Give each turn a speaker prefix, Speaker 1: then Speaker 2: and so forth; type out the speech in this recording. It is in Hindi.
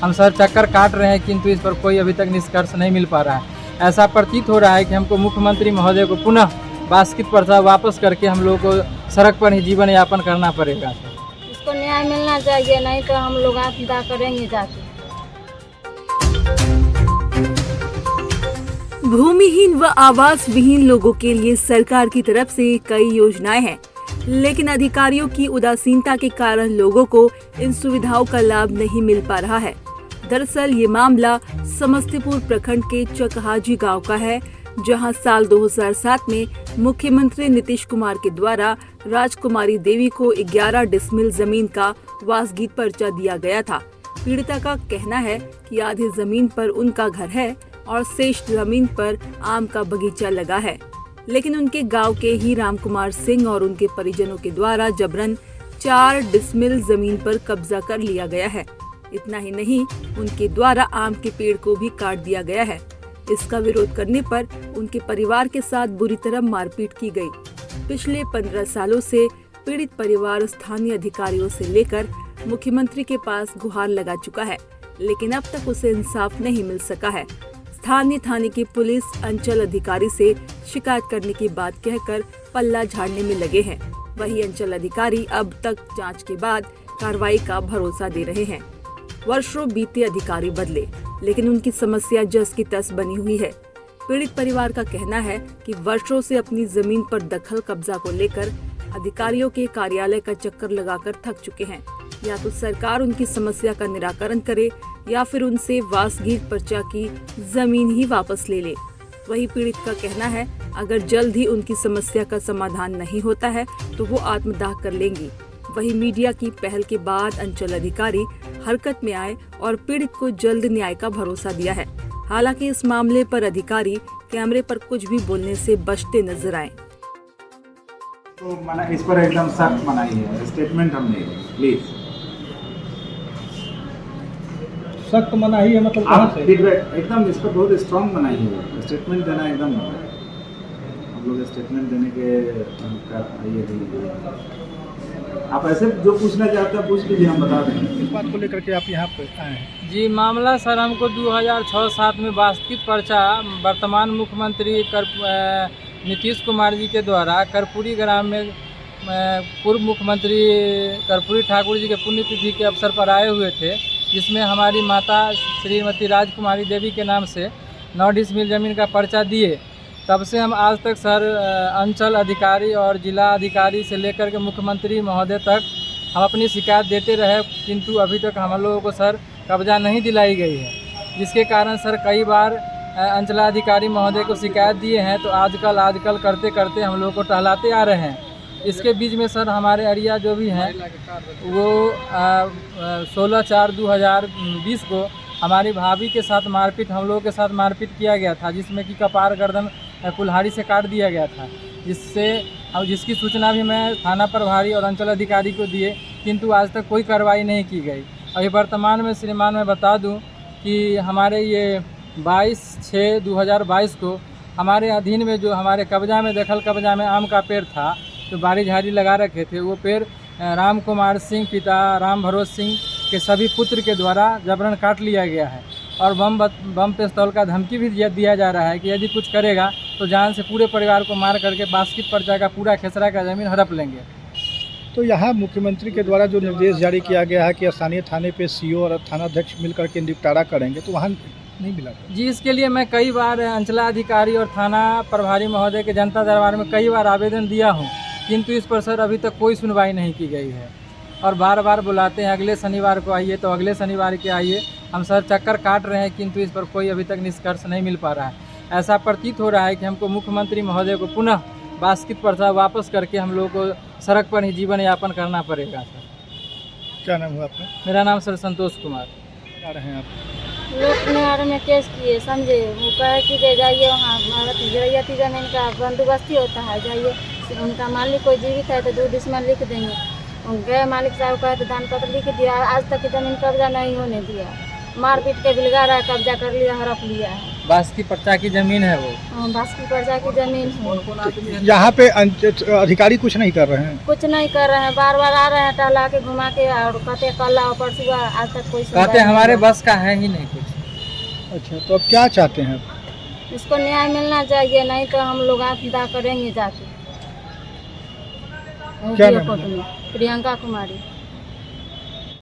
Speaker 1: हम सर चक्कर काट रहे हैं, किंतु इस पर कोई अभी तक निष्कर्ष नहीं मिल पा रहा है। ऐसा प्रतीत हो रहा है कि हमको मुख्यमंत्री महोदय को पुनः बास्केट प्रथा वापस करके हम लोग को सड़क पर ही जीवन यापन करना पड़ेगा।
Speaker 2: इसको न्याय मिलना चाहिए, नहीं तो हम लोग आत्मदाह करेंगे जाके।
Speaker 3: भूमिहीन व आवास विहीन लोगों के लिए सरकार की तरफ से कई योजनाएं हैं, लेकिन अधिकारियों की उदासीनता के कारण लोगों को इन सुविधाओं का लाभ नहीं मिल पा रहा है। दरअसल ये मामला समस्तीपुर प्रखंड के चकहाजी गांव का है, जहां साल 2007 में मुख्यमंत्री नीतीश कुमार के द्वारा राजकुमारी देवी को 11 डिसमिल जमीन का वासगीत पर्चा दिया गया था। पीड़िता का कहना है कि आधी जमीन पर उनका घर है और शेष जमीन पर आम का बगीचा लगा है, लेकिन उनके गांव के ही रामकुमार सिंह और उनके परिजनों के द्वारा जबरन 4 डिसमिल जमीन पर कब्जा कर लिया गया है। इतना ही नहीं, उनके द्वारा आम के पेड़ को भी काट दिया गया है। इसका विरोध करने पर उनके परिवार के साथ बुरी तरह मारपीट की गई। पिछले 15 सालों से पीड़ित परिवार स्थानीय अधिकारियों से लेकर मुख्यमंत्री के पास गुहार लगा चुका है, लेकिन अब तक उसे इंसाफ नहीं मिल सका है। स्थानीय थाने की पुलिस अंचल अधिकारी से शिकायत करने की बात कहकर पल्ला झाड़ने में लगे हैं। वही अंचल अधिकारी अब तक जांच के बाद कार्रवाई का भरोसा दे रहे हैं। वर्षों बीते, अधिकारी बदले, लेकिन उनकी समस्या जस की तस बनी हुई है। पीड़ित परिवार का कहना है कि वर्षों से अपनी जमीन पर दखल कब्जा को लेकर अधिकारियों के कार्यालय का चक्कर लगाकर थक चुके हैं। या तो सरकार उनकी समस्या का निराकरण करे या फिर उनसे वासगीत पर्चा की जमीन ही वापस ले ले। वही पीड़ित का कहना है, अगर जल्द ही उनकी समस्या का समाधान नहीं होता है तो वो आत्मदाह कर लेंगी। वही मीडिया की पहल के बाद अंचल अधिकारी हरकत में आए और पीड़ित को जल्द न्याय का भरोसा दिया है। हालांकि इस मामले पर अधिकारी कैमरे पर कुछ भी बोलने से बचते नजर आए।
Speaker 4: तो मना, इस पर एकदम सख्त मनाही है, स्टेटमेंट हम नहीं, प्लीज
Speaker 5: सख्त मनाही है, मतलब कहाँ से?
Speaker 4: फीडबैक एकदम इस पर बहुत स्ट्रॉन्ग मनाही है, स्टेटमेंट देना एकदम हम लोग स्टेटमेंट देने के आइए। आप ऐसे जो पूछना चाहते हैं पूछ लीजिए, हम बता देंगे।
Speaker 5: इस बात को लेकर के आप यहाँ पे आए हैं?
Speaker 1: जी, मामला सर हमको 2006-07 में बास्केट पर्चा वर्तमान मुख्यमंत्री नीतीश कुमार जी के द्वारा कर्पूरी ग्राम में पूर्व मुख्यमंत्री कर्पूरी ठाकुर जी के पुण्यतिथि के अवसर पर आए हुए थे, जिसमें हमारी माता श्रीमती राजकुमारी देवी के नाम से 9 डिसमिल जमीन का पर्चा दिए। तब से हम आज तक सर अंचल अधिकारी और जिला अधिकारी से लेकर के मुख्यमंत्री महोदय तक हम अपनी शिकायत देते रहे, किंतु अभी तक हम लोगों को सर कब्जा नहीं दिलाई गई है, जिसके कारण सर कई बार अंचलाधिकारी महोदय को शिकायत दिए हैं। तो आजकल करते करते हम लोग को टहलाते आ रहे हैं। इसके बीच में सर हमारे एरिया जो भी हैं वो 16/4/2020 को हमारी भाभी के साथ मारपीट, हम लोगों के साथ मारपीट किया गया था, जिसमें कि कपार गर्दन कुल्हाड़ी से काट दिया गया था, जिसकी सूचना भी मैं थाना प्रभारी और अंचल अधिकारी को दिए, किंतु आज तक कोई कार्रवाई नहीं की गई। अभी वर्तमान में श्रीमान मैं बता दूं कि हमारे ये 22/6/2022 को हमारे अधीन में जो हमारे कब्जा में दखल कब्जा में आम का पेड़ था, जो बाड़ी झाड़ी लगा रखे थे, वो पेड़ राम कुमार सिंह पिता राम भरोस सिंह के सभी पुत्र के द्वारा जबरन काट लिया गया है और बम पिस्तौल का धमकी भी दिया जा रहा है कि यदि कुछ करेगा तो जान से पूरे परिवार को मार करके बास्केट पर्चा का पूरा खेसरा का ज़मीन हड़प लेंगे।
Speaker 5: तो यहाँ मुख्यमंत्री के द्वारा जो निर्देश जारी किया गया है कि स्थानीय थाने पे सीओ और थानाध्यक्ष मिलकर के निपटारा करेंगे, तो वहाँ नहीं मिला
Speaker 1: जी। इसके लिए मैं कई बार अंचलाधिकारी और थाना प्रभारी महोदय के जनता दरबार में कई बार आवेदन दिया हूँ, किंतु इस पर सर अभी तक कोई सुनवाई नहीं की गई है और बार बार बुलाते हैं अगले शनिवार को आइए, तो अगले शनिवार के आइए। हम सर चक्कर काट रहे हैं, किंतु इस पर कोई अभी तक निष्कर्ष नहीं मिल पा रहा है। ऐसा प्रतीत हो रहा है कि हमको मुख्यमंत्री महोदय को पुनः बास्केट प्रथा वापस करके हम लोग को सड़क पर ही जीवन यापन करना पड़ेगा। सर
Speaker 5: क्या नाम हुआ आपका?
Speaker 1: मेरा नाम सर संतोष कुमार।
Speaker 5: क्या रहे हैं आप?
Speaker 2: लोग न्याय में केस किए, समझे, वो कहे कि जाइए वहाँ रैयती जमीन का बंदोबस्ती होता है, जाइए, उनका मालिक कोई जीवित है तो 2 डिसमिल लिख देंगे। गए मालिक साहब कहे तो दान पत्र लिख दिया, आज तक जमीन कब्जा नहीं होने दिया, मारपीट के बिलगा रहा है, कब्जा कर लिया, हड़प लिया है।
Speaker 1: बास्ती पर्चा की ज़मीन है वो।
Speaker 2: बास्की पर्चा की जमीन है।
Speaker 5: यहाँ पे अधिकारी कुछ नहीं कर रहे हैं।
Speaker 2: कुछ नहीं कर रहे हैं, बार बार आ रहे हैं टहला के घुमा के और कहते कल आओ परसों आओ, आज तक कोई सुनवाई
Speaker 1: कहते
Speaker 2: नहीं
Speaker 1: हमारे
Speaker 2: हुआ।
Speaker 1: बस का है ही नहीं कुछ।
Speaker 5: अच्छा, तो अब क्या चाहते हैं?
Speaker 2: इसको न्याय मिलना चाहिए, नहीं तो हम लोग आत्मदाह करेंगे जाके
Speaker 5: क्या नाम है?
Speaker 2: कोर्ट में। प्रियंका कुमारी।